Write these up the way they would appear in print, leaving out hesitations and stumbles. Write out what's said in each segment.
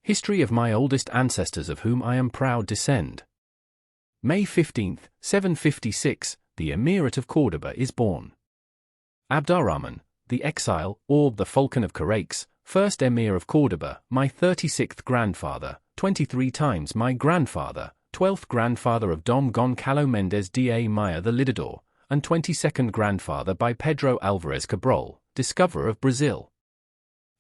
History of my oldest ancestors of whom I am proud descend. May 15, 756, the Emirate of Córdoba is born. Abd-ar-Rahman, the exile, or the Falcon of Caraix, first Emir of Córdoba, my 36th grandfather, 23 times my grandfather, 12th grandfather of Dom Goncalo Mendes da Maia the Lidador, and 22nd grandfather by Pedro Álvares Cabral, discoverer of Brazil.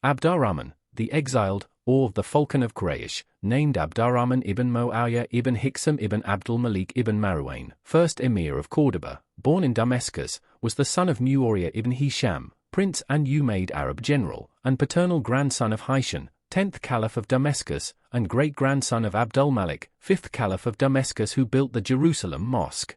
Abd-ar-Rahman, the exiled, or the Falcon of Caraix, named Abd-ar-Rahman ibn Muawiyah ibn Hikam ibn Abdul Malik ibn Marwan, first Emir of Córdoba, born in Damascus, was the son of Muawiyah ibn Hisham, prince and Umayyad Arab general, and paternal grandson of Hisham, 10th Caliph of Damascus, and great-grandson of Abdul Malik, 5th Caliph of Damascus who built the Jerusalem Mosque.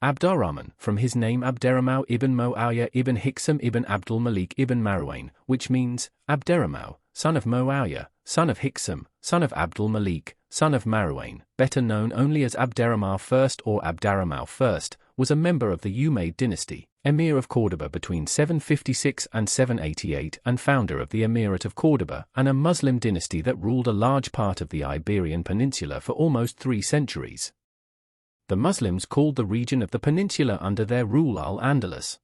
Abd-ar-Rahman, from his name Abd-ar-Rahman ibn Muawiyah ibn Hikam ibn Abdul Malik ibn Marwan, which means, Abd-ar-Rahman, son of Muawiyah, son of Hikam, son of Abdul Malik, son of Marwan, better known only as Abd-ar-Rahman I or Abd-ar-Rahman I, was a member of the Umayyad dynasty, Emir of Córdoba between 756 and 788 and founder of the Emirate of Córdoba, and a Muslim dynasty that ruled a large part of the Iberian Peninsula for almost 3 centuries. The Muslims called the region of the peninsula under their rule Al-Andalus.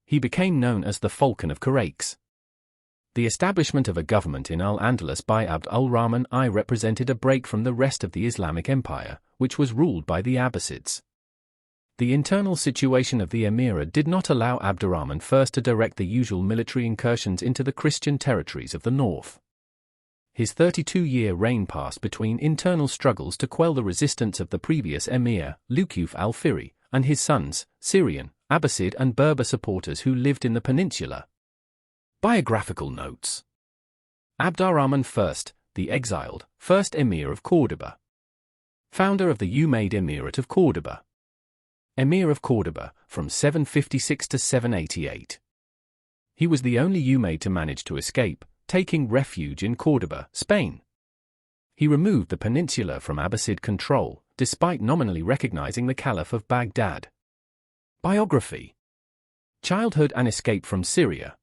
He became known as the Falcon of Caraix. The establishment of a government in Al-Andalus by Abd-ar-Rahman I represented a break from the rest of the Islamic Empire, which was ruled by the Abbasids. The internal situation of the Emirate did not allow Abd-ar-Rahman I to direct the usual military incursions into the Christian territories of the north. His 32-year reign passed between internal struggles to quell the resistance of the previous emir, Luquf al-Fihri, and his sons, Syrian, Abbasid and Berber supporters who lived in the peninsula. Biographical notes. Abd-ar-Rahman I, the exiled, first emir of Córdoba. Founder of the Umayyad Emirate of Córdoba. Emir of Córdoba, from 756 to 788. He was the only Umayyad to manage to escape, taking refuge in Córdoba, Spain. He removed the peninsula from Abbasid control, despite nominally recognizing the Caliph of Baghdad. Biography. Childhood and escape from Syria.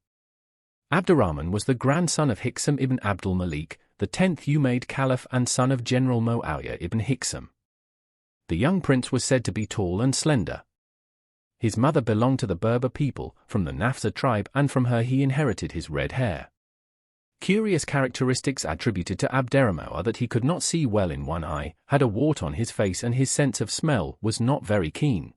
Abd-ar-Rahman was the grandson of Hikam ibn Abdul Malik, the 10th Umayyad Caliph and son of General Muawiyah ibn Hikam. The young prince was said to be tall and slender. His mother belonged to the Berber people, from the Nafsa tribe, and from her he inherited his red hair. Curious characteristics attributed to Abd-ar-Rahman are that he could not see well in one eye, had a wart on his face and his sense of smell was not very keen.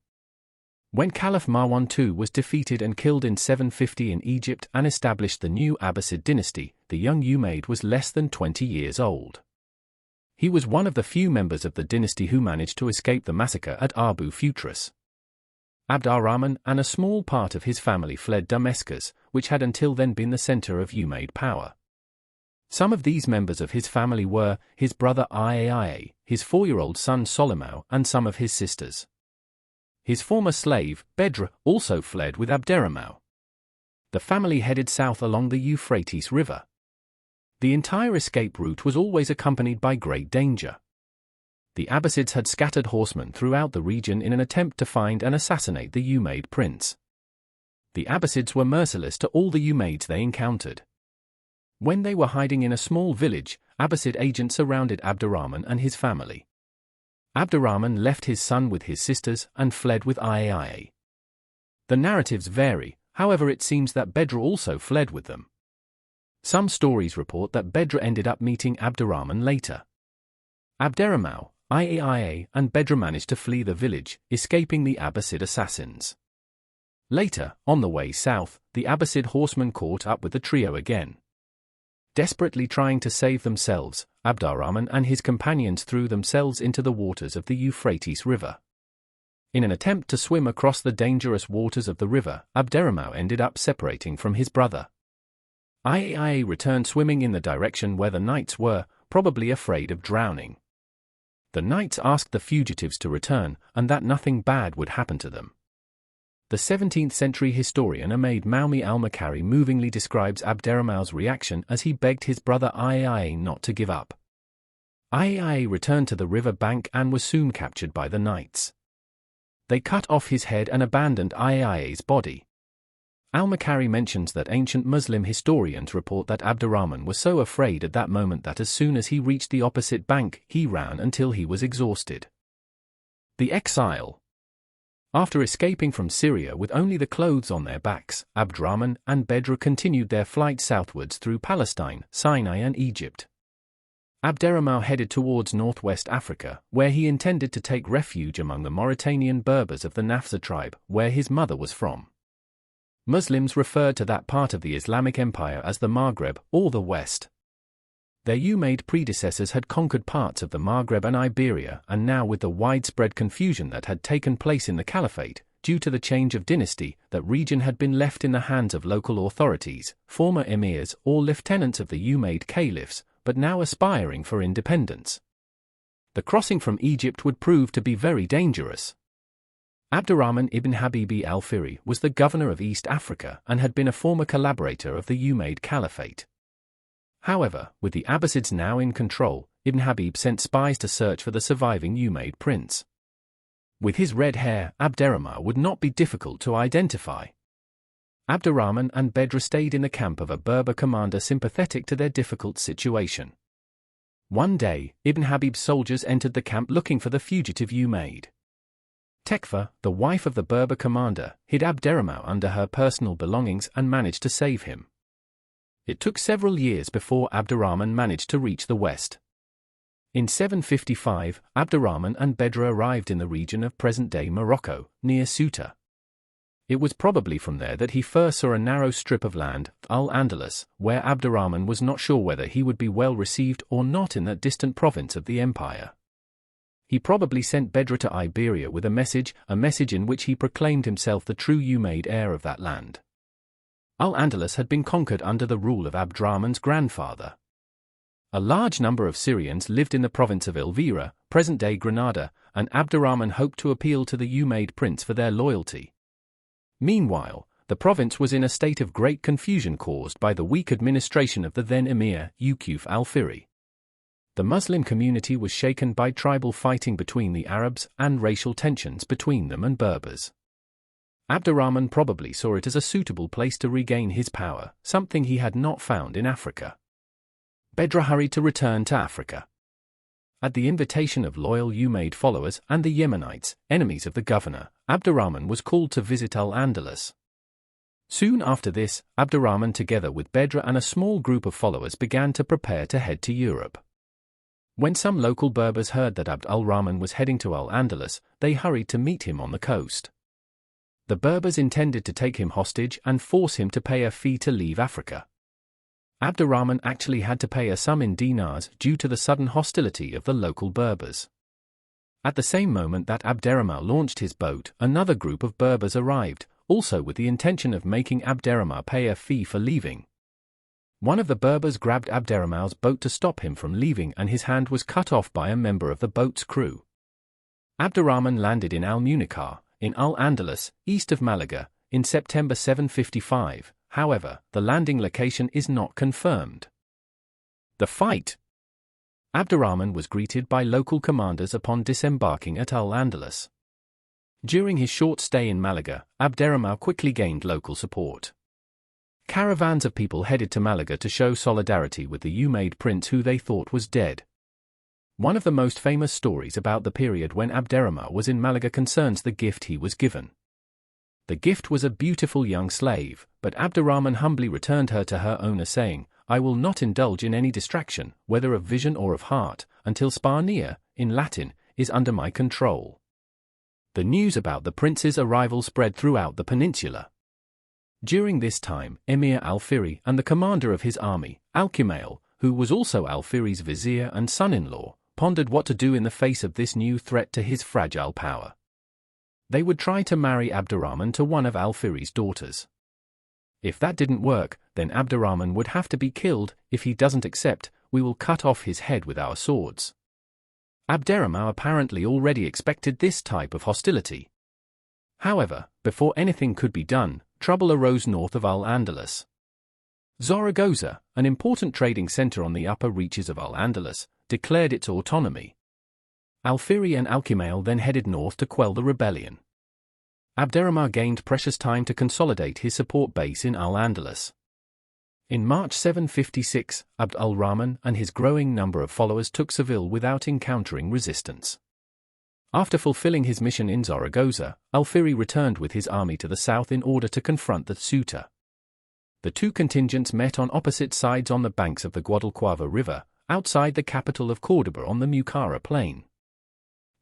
When Caliph Marwan II was defeated and killed in 750 in Egypt and established the new Abbasid dynasty, the young Umayyad was less than 20 years old. He was one of the few members of the dynasty who managed to escape the massacre at Abu Futras. Abd-ar-Rahman and a small part of his family fled Damascus, which had until then been the center of Umayyad power. Some of these members of his family were his brother Iaa, his 4-year-old son Solimao, and some of his sisters. His former slave, Bedr, also fled with Abd-ar-Rahman. The family headed south along the Euphrates River. The entire escape route was always accompanied by great danger. The Abbasids had scattered horsemen throughout the region in an attempt to find and assassinate the Umayyad prince. The Abbasids were merciless to all the Umayyads they encountered. When they were hiding in a small village, Abbasid agents surrounded Abd-ar-Rahman and his family. Abd-ar-Rahman left his son with his sisters and fled with Iaa. The narratives vary, however it seems that Bedr also fled with them. Some stories report that Bedr ended up meeting Abd-ar-Rahman later. Abd-ar-Rahman, Iaa and Bedr managed to flee the village, escaping the Abbasid assassins. Later, on the way south, the Abbasid horsemen caught up with the trio again. Desperately trying to save themselves, Abd-ar-Rahman and his companions threw themselves into the waters of the Euphrates River. In an attempt to swim across the dangerous waters of the river, Abd-ar-Rahman ended up separating from his brother. Iaa returned swimming in the direction where the knights were, probably afraid of drowning. The knights asked the fugitives to return, and that nothing bad would happen to them. The 17th-century historian Ahmad Maumi al-Makari movingly describes Abd-ar-Rahman's reaction as he begged his brother Iaa not to give up. Iaa returned to the river bank and was soon captured by the knights. They cut off his head and abandoned Iaa's body. Al-Makari mentions that ancient Muslim historians report that Abd-ar-Rahman was so afraid at that moment that as soon as he reached the opposite bank, he ran until he was exhausted. The exile. After escaping from Syria with only the clothes on their backs, Abd-ar-Rahman and Bedr continued their flight southwards through Palestine, Sinai and Egypt. Abd-ar-Rahman headed towards northwest Africa, where he intended to take refuge among the Mauritanian Berbers of the Nafza tribe, where his mother was from. Muslims referred to that part of the Islamic Empire as the Maghreb, or the West. Their Umayyad predecessors had conquered parts of the Maghreb and Iberia, and now with the widespread confusion that had taken place in the Caliphate, due to the change of dynasty, that region had been left in the hands of local authorities, former emirs or lieutenants of the Umayyad caliphs, but now aspiring for independence. The crossing from Egypt would prove to be very dangerous. Abd-ar-Rahman ibn Habibi al-Fihri was the governor of East Africa and had been a former collaborator of the Umayyad Caliphate. However, with the Abbasids now in control, Ibn Habib sent spies to search for the surviving Umayyad prince. With his red hair, Abd-ar-Rahman would not be difficult to identify. Abd-ar-Rahman and Bedr stayed in the camp of a Berber commander sympathetic to their difficult situation. One day, Ibn Habib's soldiers entered the camp looking for the fugitive Umayyad. Tekfa, the wife of the Berber commander, hid Abd-ar-Rahman under her personal belongings and managed to save him. It took several years before Abd-ar-Rahman managed to reach the west. In 755, Abd-ar-Rahman and Bedr arrived in the region of present-day Morocco, near Ceuta. It was probably from there that he first saw a narrow strip of land, Al-Andalus, where Abd-ar-Rahman was not sure whether he would be well received or not in that distant province of the empire. He probably sent Bedr to Iberia with a message in which he proclaimed himself the true Umayyad heir of that land. Al-Andalus had been conquered under the rule of Abd-ar-Rahman's grandfather. A large number of Syrians lived in the province of Elvira, present-day Granada, and Abd-ar-Rahman hoped to appeal to the Umayyad prince for their loyalty. Meanwhile, the province was in a state of great confusion caused by the weak administration of the then Emir, Yusuf al-Fihri. The Muslim community was shaken by tribal fighting between the Arabs and racial tensions between them and Berbers. Abd-ar-Rahman probably saw it as a suitable place to regain his power, something he had not found in Africa. Bedr hurried to return to Africa. At the invitation of loyal Umayyad followers and the Yemenites, enemies of the governor, Abd-ar-Rahman was called to visit Al-Andalus. Soon after this, Abd-ar-Rahman together with Bedr and a small group of followers began to prepare to head to Europe. When some local Berbers heard that Abd-ar-Rahman was heading to Al-Andalus, they hurried to meet him on the coast. The Berbers intended to take him hostage and force him to pay a fee to leave Africa. Abd-ar-Rahman actually had to pay a sum in dinars due to the sudden hostility of the local Berbers. At the same moment that Abd-ar-Rahman launched his boat, another group of Berbers arrived, also with the intention of making Abd-ar-Rahman pay a fee for leaving. One of the Berbers grabbed Abd-ar-Rahman's boat to stop him from leaving and his hand was cut off by a member of the boat's crew. Abd-ar-Rahman landed in Al-Munikar, in Al-Andalus, east of Malaga, in September 755, however, the landing location is not confirmed. The fight. Abd-ar-Rahman was greeted by local commanders upon disembarking at Al-Andalus. During his short stay in Malaga, Abd-ar-Rahman quickly gained local support. Caravans of people headed to Malaga to show solidarity with the Umayyad prince who they thought was dead. One of the most famous stories about the period when Abd-ar-Rahman was in Malaga concerns the gift he was given. The gift was a beautiful young slave, but Abd-ar-Rahman humbly returned her to her owner saying, "I will not indulge in any distraction, whether of vision or of heart, until Spania, in Latin, is under my control." The news about the prince's arrival spread throughout the peninsula. During this time, Emir al-Fihri and the commander of his army, Al-Kumail, who was also al-Fihri's vizier and son-in-law, pondered what to do in the face of this new threat to his fragile power. They would try to marry Abd-ar-Rahman to one of al-Fihri's daughters. If that didn't work, then Abd-ar-Rahman would have to be killed. If he doesn't accept, we will cut off his head with our swords. Abd-ar-Rahman apparently already expected this type of hostility. However, before anything could be done, trouble arose north of Al-Andalus. Zaragoza, an important trading center on the upper reaches of Al-Andalus, declared its autonomy. Al-Fihri and Al-Kumail then headed north to quell the rebellion. Abd-ar-Rahman gained precious time to consolidate his support base in Al-Andalus. In March 756, Abd-ar-Rahman and his growing number of followers took Seville without encountering resistance. After fulfilling his mission in Zaragoza, Alfiri returned with his army to the south in order to confront the Ceuta. The two contingents met on opposite sides on the banks of the Guadalquivir River, outside the capital of Córdoba on the Mucara plain.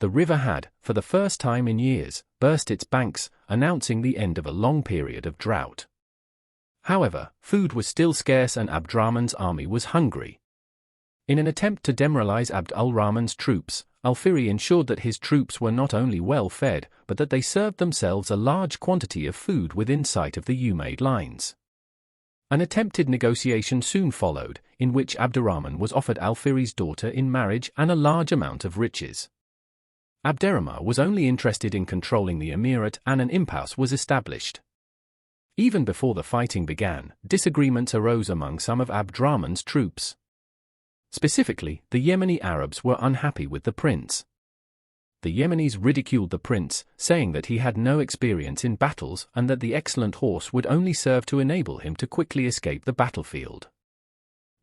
The river had, for the first time in years, burst its banks, announcing the end of a long period of drought. However, food was still scarce and Abd-ar-Rahman's army was hungry. In an attempt to demoralize Abd-ar-Rahman's troops, Alfiri ensured that his troops were not only well fed, but that they served themselves a large quantity of food within sight of the Umayyad lines. An attempted negotiation soon followed, in which Abd-ar-Rahman was offered Alfiri's daughter in marriage and a large amount of riches. Abd-ar-Rahman was only interested in controlling the emirate, and an impasse was established. Even before the fighting began, disagreements arose among some of Abd-ar-Rahman's troops. Specifically, the Yemeni Arabs were unhappy with the prince. The Yemenis ridiculed the prince, saying that he had no experience in battles and that the excellent horse would only serve to enable him to quickly escape the battlefield.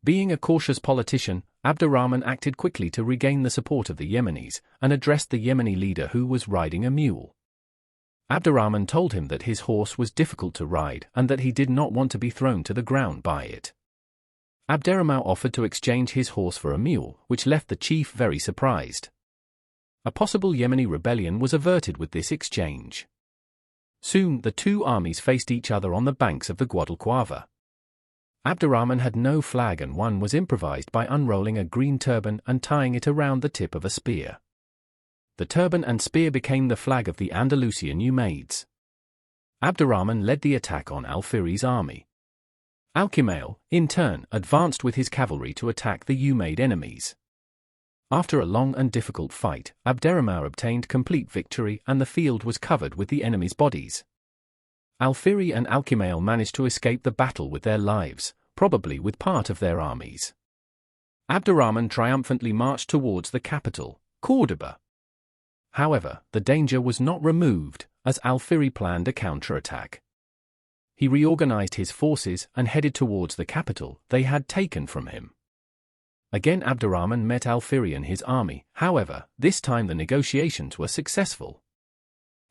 Being a cautious politician, Abd-ar-Rahman acted quickly to regain the support of the Yemenis, and addressed the Yemeni leader who was riding a mule. Abd-ar-Rahman told him that his horse was difficult to ride and that he did not want to be thrown to the ground by it. Abd-ar-Rahman offered to exchange his horse for a mule, which left the chief very surprised. A possible Yemeni rebellion was averted with this exchange. Soon the two armies faced each other on the banks of the Guadalquivir. Abd-ar-Rahman had no flag, and one was improvised by unrolling a green turban and tying it around the tip of a spear. The turban and spear became the flag of the Andalusian Umayyads. Abd-ar-Rahman led the attack on Alfiri's army. Alquimail, in turn, advanced with his cavalry to attack the Umayyad enemies. After a long and difficult fight, Abd-ar-Rahman obtained complete victory and the field was covered with the enemy's bodies. Alfiri and Alquimail managed to escape the battle with their lives, probably with part of their armies. Abd-ar-Rahman triumphantly marched towards the capital, Córdoba. However, the danger was not removed, as Alfiri planned a counterattack. He reorganized his forces and headed towards the capital they had taken from him. Again Abd-ar-Rahman met Alfiri and his army, however, this time the negotiations were successful.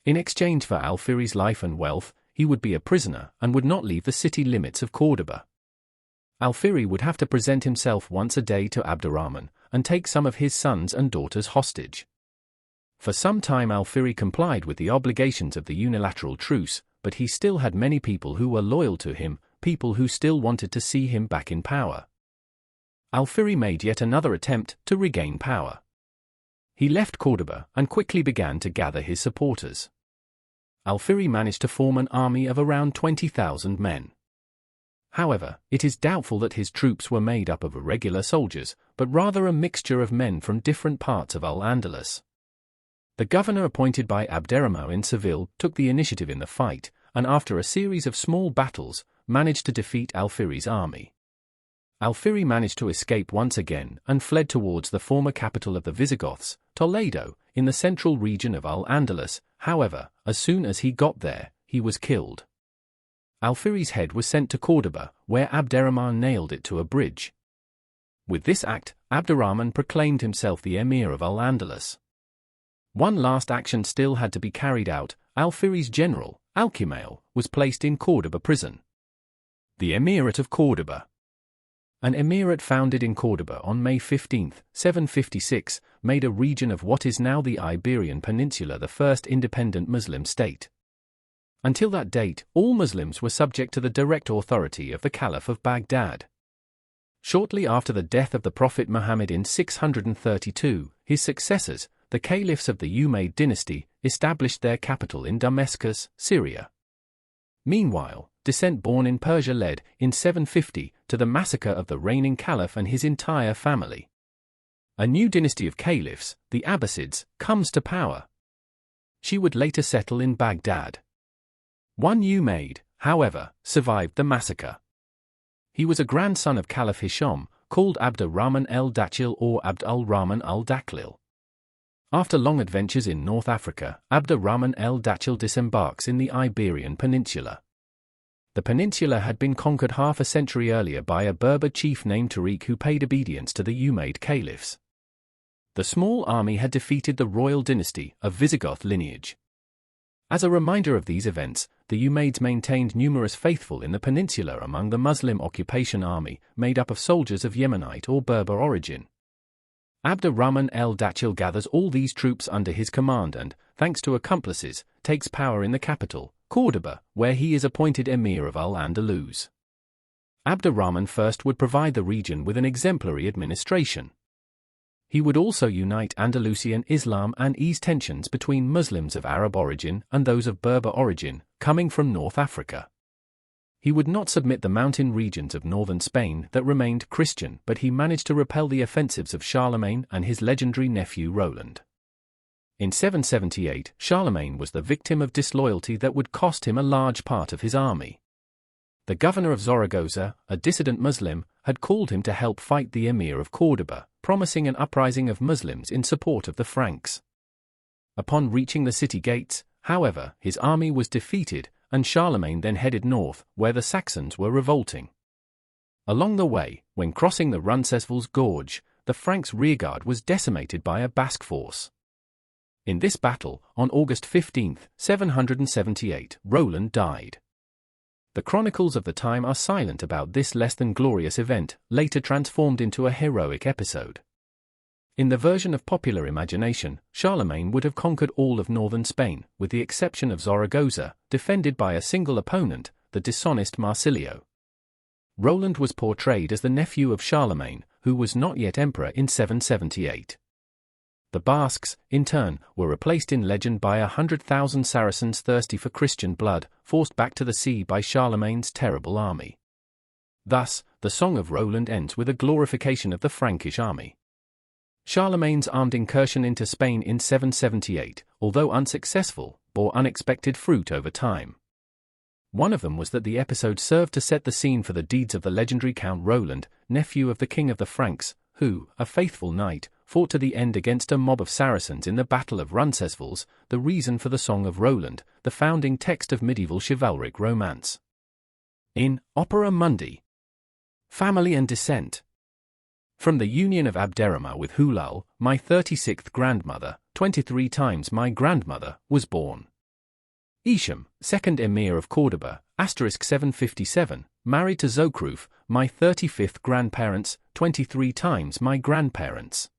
In exchange for Alfiri's life and wealth, he would be a prisoner and would not leave the city limits of Córdoba. Alfiri would have to present himself once a day to Abd-ar-Rahman and take some of his sons and daughters hostage. For some time Alfiri complied with the obligations of the unilateral truce, but he still had many people who were loyal to him, people who still wanted to see him back in power. Alfiri made yet another attempt to regain power. He left Córdoba and quickly began to gather his supporters. Alfiri managed to form an army of around 20,000 men. However, it is doubtful that his troops were made up of irregular soldiers, but rather a mixture of men from different parts of Al-Andalus. The governor appointed by Abd-ar-Rahman in Seville took the initiative in the fight, and after a series of small battles, managed to defeat Alfiri's army. Alfiri managed to escape once again and fled towards the former capital of the Visigoths, Toledo, in the central region of Al-Andalus. However, as soon as he got there, he was killed. Alfiri's head was sent to Córdoba, where Abd-ar-Rahman nailed it to a bridge. With this act, Abd-ar-Rahman proclaimed himself the Emir of Al-Andalus. One last action still had to be carried out. Alfiri's general, Alquimail, was placed in Córdoba prison. The Emirate of Córdoba. An emirate founded in Córdoba on May 15, 756, made a region of what is now the Iberian Peninsula the first independent Muslim state. Until that date, all Muslims were subject to the direct authority of the Caliph of Baghdad. Shortly after the death of the Prophet Muhammad in 632, his successors, the caliphs of the Umayyad dynasty, established their capital in Damascus, Syria. Meanwhile, dissent born in Persia led, in 750, to the massacre of the reigning caliph and his entire family. A new dynasty of caliphs, the Abbasids, comes to power. She would later settle in Baghdad. One Umayyad, however, survived the massacre. He was a grandson of Caliph Hisham, called Abd-ar-Rahman el-Dachil or Abd al-Rahman al-Daklil. After long adventures in North Africa, Abd-ar-Rahman el-Dachil disembarks in the Iberian Peninsula. The peninsula had been conquered half a century earlier by a Berber chief named Tariq who paid obedience to the Umayyad caliphs. The small army had defeated the royal dynasty of Visigoth lineage. As a reminder of these events, the Umayyads maintained numerous faithful in the peninsula among the Muslim occupation army, made up of soldiers of Yemenite or Berber origin. Abd-ar-Rahman el-Dachil gathers all these troops under his command and, thanks to accomplices, takes power in the capital, Córdoba, where he is appointed Emir of Al-Andalus. Abd-ar-Rahman first would provide the region with an exemplary administration. He would also unite Andalusian Islam and ease tensions between Muslims of Arab origin and those of Berber origin, coming from North Africa. He would not submit the mountain regions of northern Spain that remained Christian, but he managed to repel the offensives of Charlemagne and his legendary nephew Roland. In 778, Charlemagne was the victim of disloyalty that would cost him a large part of his army. The governor of Zaragoza, a dissident Muslim, had called him to help fight the emir of Córdoba, promising an uprising of Muslims in support of the Franks. Upon reaching the city gates, however, his army was defeated, and Charlemagne then headed north, where the Saxons were revolting. Along the way, when crossing the Roncesvalles Gorge, the Franks' rearguard was decimated by a Basque force. In this battle, on August 15, 778, Roland died. The chronicles of the time are silent about this less-than-glorious event, later transformed into a heroic episode. In the version of popular imagination, Charlemagne would have conquered all of northern Spain, with the exception of Zaragoza, defended by a single opponent, the dishonest Marsilio. Roland was portrayed as the nephew of Charlemagne, who was not yet emperor in 778. The Basques, in turn, were replaced in legend by 100,000 Saracens thirsty for Christian blood, forced back to the sea by Charlemagne's terrible army. Thus, the Song of Roland ends with a glorification of the Frankish army. Charlemagne's armed incursion into Spain in 778, although unsuccessful, bore unexpected fruit over time. One of them was that the episode served to set the scene for the deeds of the legendary Count Roland, nephew of the King of the Franks, who, a faithful knight, fought to the end against a mob of Saracens in the Battle of Roncesvalles, the reason for the Song of Roland, the founding text of medieval chivalric romance. In Opera Mundi, Family and Descent. From the union of Abd-ar-Rahman with Hulal, my 36th grandmother, 23 times my grandmother, was born. Isham, second Emir of Córdoba, *757, married to Zokruf, my 35th grandparents, 23 times my grandparents.